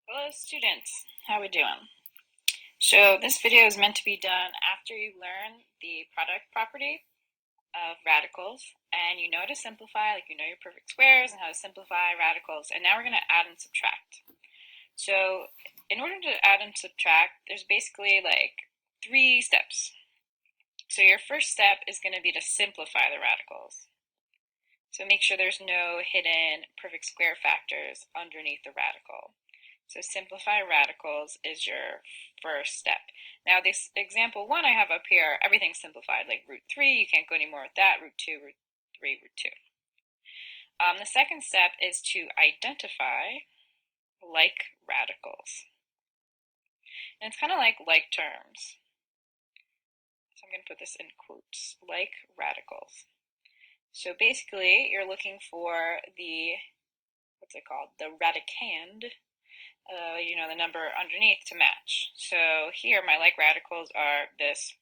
Hello students, how we doing? So this video is meant to be done after you learn the product property of radicals and you know how to simplify, like you know your perfect squares and how to simplify radicals, and now we're going to add and subtract. So in order to add and subtract, there's basically like 3 steps. So your first step is going to be to simplify the radicals. So make sure there's no hidden perfect square factors underneath the radical. So simplify radicals is your first step. Now this example 1 I have up here, everything's simplified, like root 3, you can't go any more with that, root 2, root 3, root 2. The second step is to identify like radicals. And it's kind of like terms. So I'm going to put this in quotes, like radicals. So basically, you're looking for the, what's it called, the radicand, the number underneath to match. So here my like radicals are this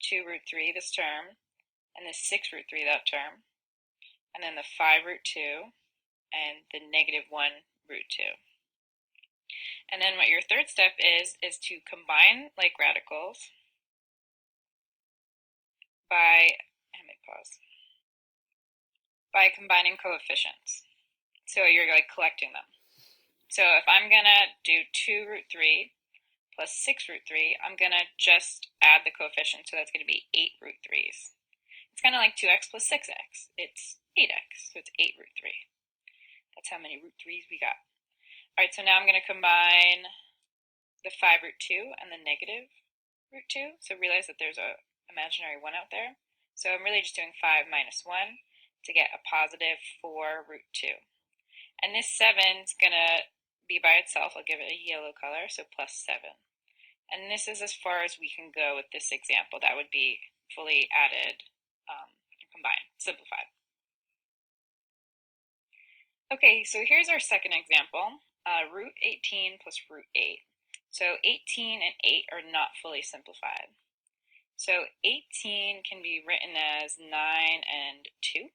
2 root 3, this term, and this 6 root 3, that term, and then the 5 root 2, and the negative 1 root 2. And then what your third step is to combine like radicals by, let me pause, by combining coefficients. So you're like collecting them. So if I'm gonna do 2 root 3 plus 6 root 3, I'm gonna just add the coefficient, so that's gonna be 8 root 3's. It's kind of like 2x plus 6x. It's 8x, so it's 8 root 3. That's how many root 3's we got. All right, so now I'm going to combine the 5 root 2 and the negative root 2. So realize that there's a imaginary 1 out there. So I'm really just doing 5 minus 1 to get a positive 4 root 2. And this 7 is going to be by itself. I'll give it a yellow color, so plus 7. And this is as far as we can go with this example. That would be fully added, combined, simplified. Okay, so here's our second example, root 18 plus root 8. So 18 and 8 are not fully simplified. So 18 can be written as 9 and 2.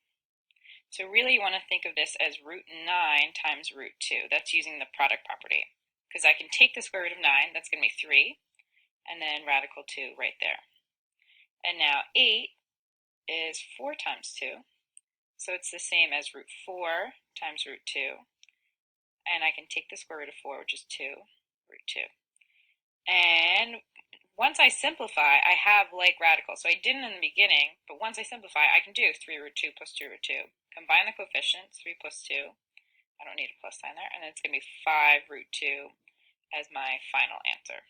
So really you want to think of this as root 9 times root 2. That's using the product property. Because I can take the square root of 9, that's going to be 3, and then radical 2 right there. And now 8 is 4 times 2. So it's the same as root 4 times root 2. And I can take the square root of 4, which is 2, root 2. And once I simplify, I have like radicals. So I didn't in the beginning, but once I simplify, I can do 3 root 2 plus 2 root 2. Combine the coefficients, 3 plus 2. I don't need a plus sign there. And then it's going to be 5 root 2 as my final answer.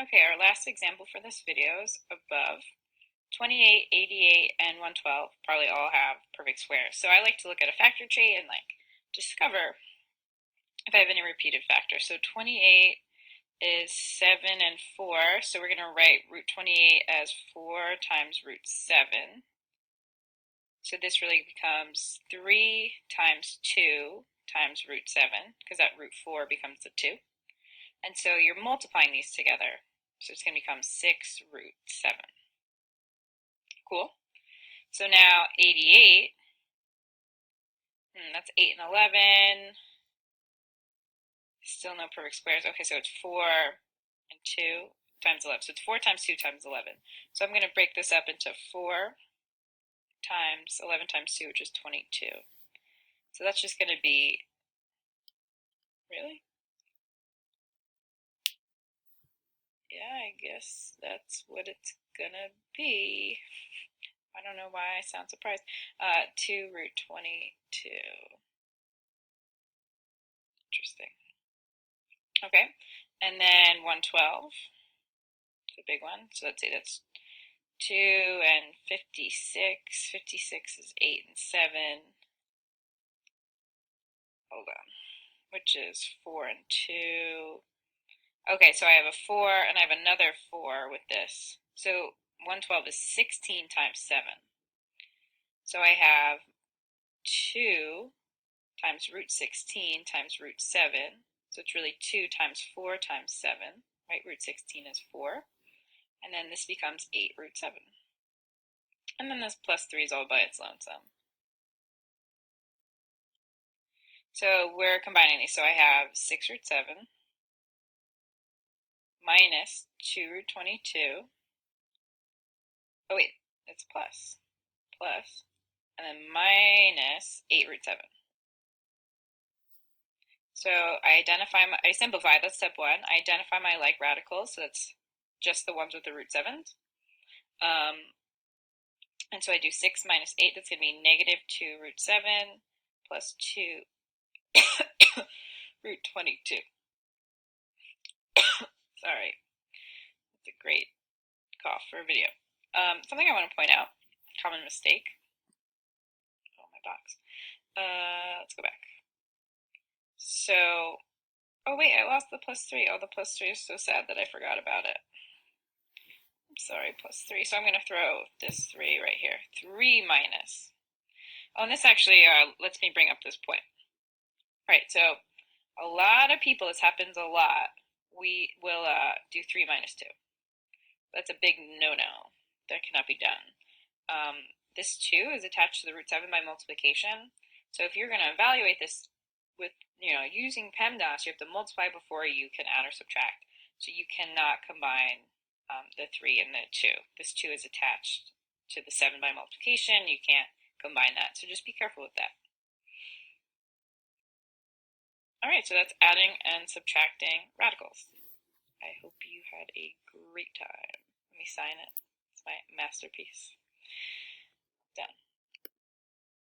Okay, our last example for this video is above. 28, 88, and 112 probably all have perfect squares. So I like to look at a factor tree and like discover if I have any repeated factors. So 28 is 7 and 4, so we're going to write root 28 as 4 times root 7. So this really becomes 3 times 2 times root 7, because that root 4 becomes the 2. And so you're multiplying these together. So it's going to become 6 root 7. Cool. So now 88, that's 8 and 11. Still no perfect squares. Okay, so it's 4 and 2 times 11. So it's 4 times 2 times 11. So I'm going to break this up into 4 times 11 times 2, which is 22. So that's just going to be, really? Yeah, I guess that's what it's going to be. I don't know why I sound surprised. 2 root 22. Interesting. Okay, and then 112. It's a big one. So let's see, that's 2 and 56. 56 is 8 and 7. Hold on. Which is 4 and 2. Okay, so I have a 4 and I have another 4 with this. So 112 is 16 times 7. So I have 2 times root 16 times root 7. So it's really 2 times 4 times 7, right? Root 16 is 4. And then this becomes 8 root 7. And then this plus 3 is all by its lonesome. So we're combining these. So I have 6 root 7 minus 2 root 22. Oh wait, it's plus. Plus, and then minus 8 root 7. So I simplify, that's step 1. I identify my like radicals, so that's just the ones with the root 7s. And so I do 6 minus 8, that's going to be negative 2 root 7 plus 2 root 22. Sorry, that's a great cough for a video. Something I want to point out, common mistake. Oh, my box. Let's go back. So, oh wait, I lost the plus 3. Oh, the plus 3 is so sad that I forgot about it. I'm sorry, plus 3. So I'm going to throw this 3 right here. 3 minus. Oh, and this actually lets me bring up this point. Right, so a lot of people, this happens a lot, we will do 3 minus 2. That's a big no-no. That cannot be done. This 2 is attached to the root 7 by multiplication. So if you're going to evaluate this with, using PEMDAS, you have to multiply before you can add or subtract. So you cannot combine the 3 and the 2. This 2 is attached to the 7 by multiplication. You can't combine that. So just be careful with that. Alright, so that's adding and subtracting radicals. I hope you had a great time. Let me sign it. It's my masterpiece. Done.